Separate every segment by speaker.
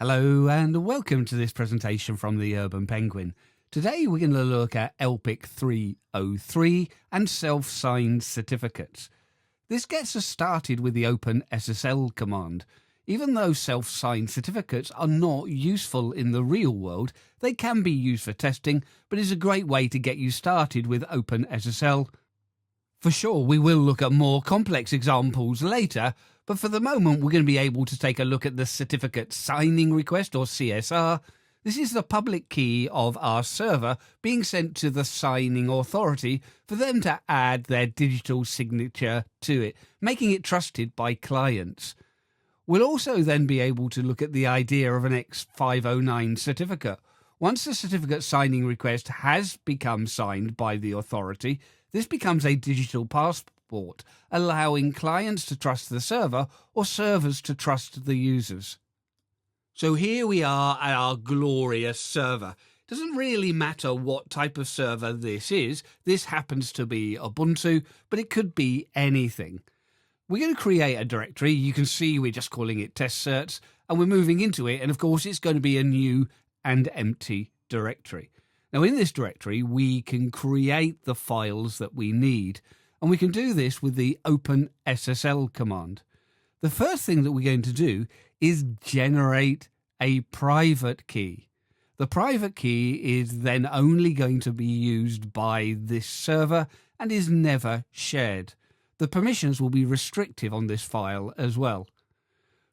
Speaker 1: Hello and welcome to this presentation from the Urban Penguin. Today we're going to look at LPIC 303 and self-signed certificates. This gets us started with the OpenSSL command. Even though self-signed certificates are not useful in the real world, they can be used for testing, but is a great way to get you started with OpenSSL. For sure, we will look at more complex examples later, but for the moment we're going to be able to take a look at the certificate signing request, or CSR. This is the public key of our server being sent to the signing authority for them to add their digital signature to it, making it trusted by clients. We'll also then be able to look at the idea of an X509 certificate. Once the certificate signing request has become signed by the authority, this becomes a digital passport, allowing clients to trust the server or servers to trust the users. So here we are at our glorious server. It doesn't really matter what type of server this is. This happens to be Ubuntu, but it could be anything. We're going to create a directory. You can see we're just calling it test certs, and we're moving into it. And of course, it's going to be a new and empty directory. Now, in this directory, we can create the files that we need, and we can do this with the OpenSSL command. The first thing that we're going to do is generate a private key. The private key is then only going to be used by this server and is never shared. The permissions will be restrictive on this file as well.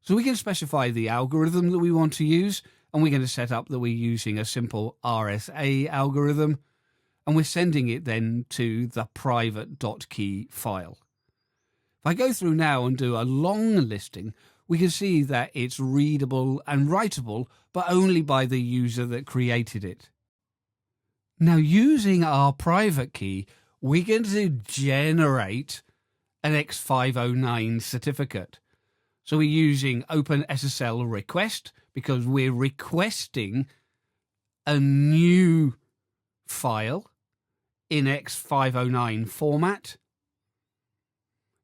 Speaker 1: So we can specify the algorithm that we want to use, and we're going to set up that we're using a simple RSA algorithm, and we're sending it then to the private.key file. If I go through now and do a long listing, we can see that it's readable and writable, but only by the user that created it. Now, using our private key, we're going to generate an X509 certificate. So we're using OpenSSL request because we're requesting a new file in X509 format,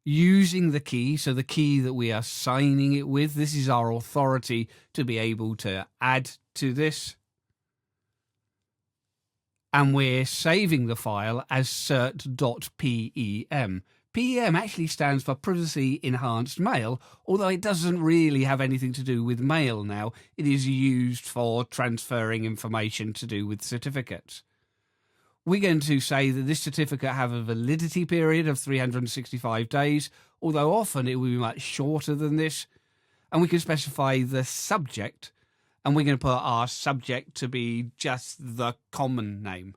Speaker 1: using the key, so the key that we are signing it with. This is our authority to be able to add to this. And we're saving the file as cert.pem. PEM actually stands for Privacy Enhanced Mail, although it doesn't really have anything to do with mail now. It is used for transferring information to do with certificates. We're going to say that this certificate have a validity period of 365 days, although often it will be much shorter than this. And we can specify the subject, and we're going to put our subject to be just the common name.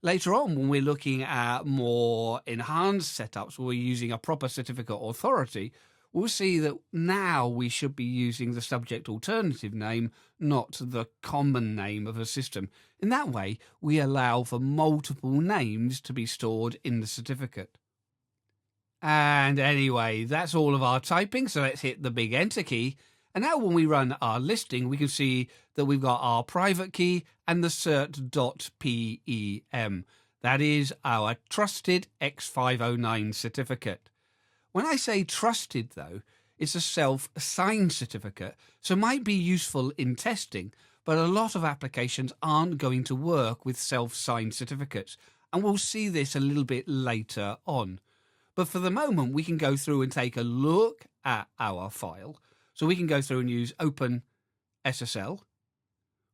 Speaker 1: Later on, when we're looking at more enhanced setups where we're using a proper certificate authority, we'll see that now we should be using the subject alternative name, not the common name of a system. In that way, we allow for multiple names to be stored in the certificate. And anyway, that's all of our typing, so let's hit the big enter key. And now when we run our listing, we can see that we've got our private key and the cert.pem. That is our trusted X509 certificate. When I say trusted, though, it's a self-signed certificate, so might be useful in testing, but a lot of applications aren't going to work with self-signed certificates, and we'll see this a little bit later on. But for the moment, we can go through and take a look at our file. So we can go through and use OpenSSL,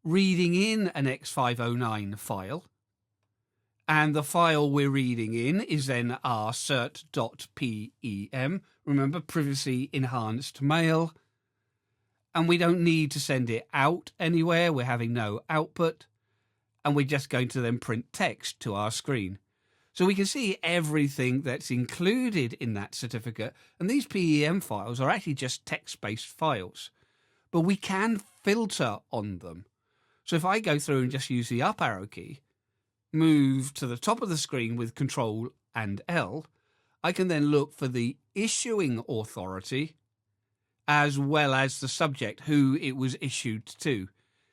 Speaker 1: reading in an X509 file, and the file we're reading in is then our cert.pem. Remember, Privacy Enhanced Mail. And we don't need to send it out anywhere. We're having no output. And we're just going to then print text to our screen. So we can see everything that's included in that certificate. And these PEM files are actually just text-based files. But we can filter on them. So if I go through and just use the up arrow key, move to the top of the screen with Control and L, I can then look for the issuing authority as well as the subject, who it was issued to.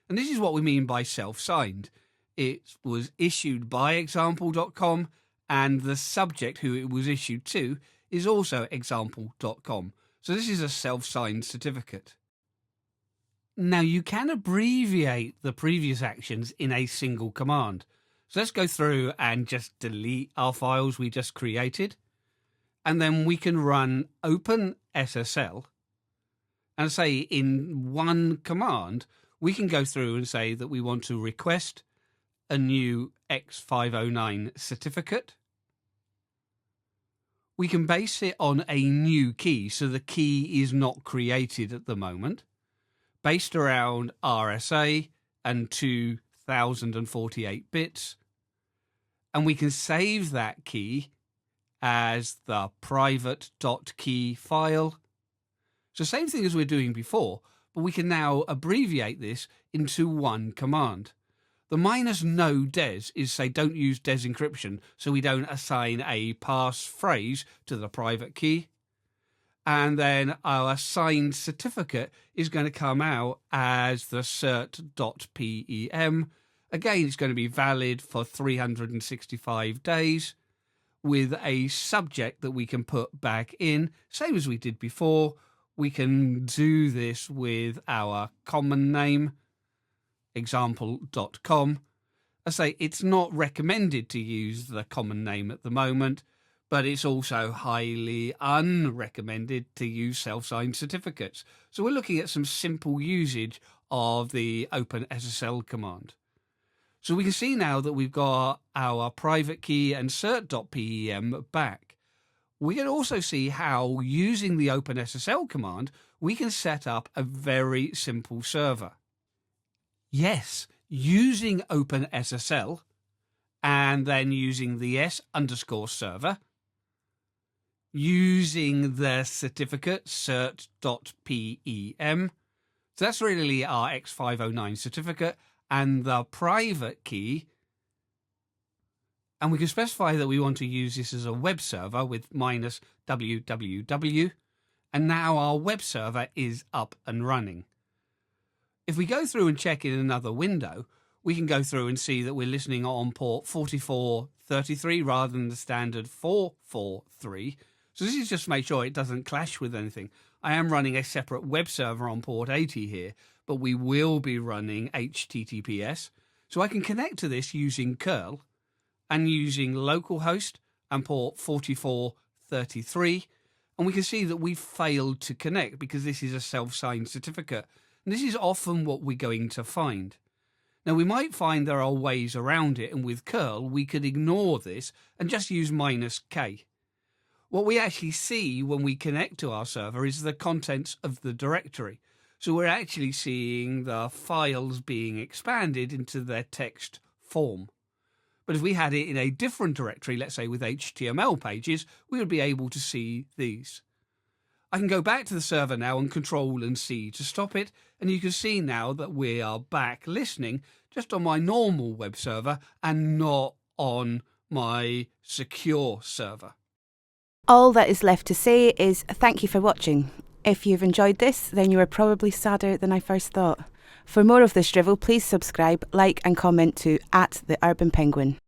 Speaker 1: And this is what we mean by self-signed. It was issued by example.com, and the subject who it was issued to is also example.com. So this is a self-signed certificate. Now, you can abbreviate the previous actions in a single command. So let's go through and just delete our files we just created. And then we can run open SSL and say in one command, we can go through and say that we want to request a new X509 certificate. We can base it on a new key, so the key is not created at the moment, based around RSA and 2048 bits. And we can save that key as the private.key file. So same thing as we're doing before, but we can now abbreviate this into one command. The -no des is say don't use des encryption, so we don't assign a passphrase to the private key. And then our assigned certificate is going to come out as the cert.pem. Again, it's going to be valid for 365 days with a subject that we can put back in, same as we did before. We can do this with our common name, example.com. I say it's not recommended to use the common name at the moment, but it's also highly unrecommended to use self-signed certificates. So we're looking at some simple usage of the OpenSSL command. So we can see now that we've got our private key and cert.pem back. We can also see how using the OpenSSL command, we can set up a very simple server. Yes, using OpenSSL and then using the s_server, using the certificate cert.pem. So that's really our X509 certificate and the private key. And we can specify that we want to use this as a web server with -www. And now our web server is up and running. If we go through and check in another window, we can go through and see that we're listening on port 4433 rather than the standard 443. So this is just to make sure it doesn't clash with anything. I am running a separate web server on port 80 here, but we will be running HTTPS. So I can connect to this using curl and using localhost and port 4433. And we can see that we've failed to connect because this is a self-signed certificate. And this is often what we're going to find. Now, we might find there are ways around it, and with curl, we could ignore this and just use -k. What we actually see when we connect to our server is the contents of the directory. So we're actually seeing the files being expanded into their text form. But if we had it in a different directory, let's say with HTML pages, we would be able to see these. I can go back to the server now and Control and C to stop it, and you can see now that we are back listening just on my normal web server and not on my secure server.
Speaker 2: All that is left to say is thank you for watching. If you've enjoyed this, then you are probably sadder than I first thought. For more of this drivel, please subscribe, like and comment to @TheUrbanPenguin.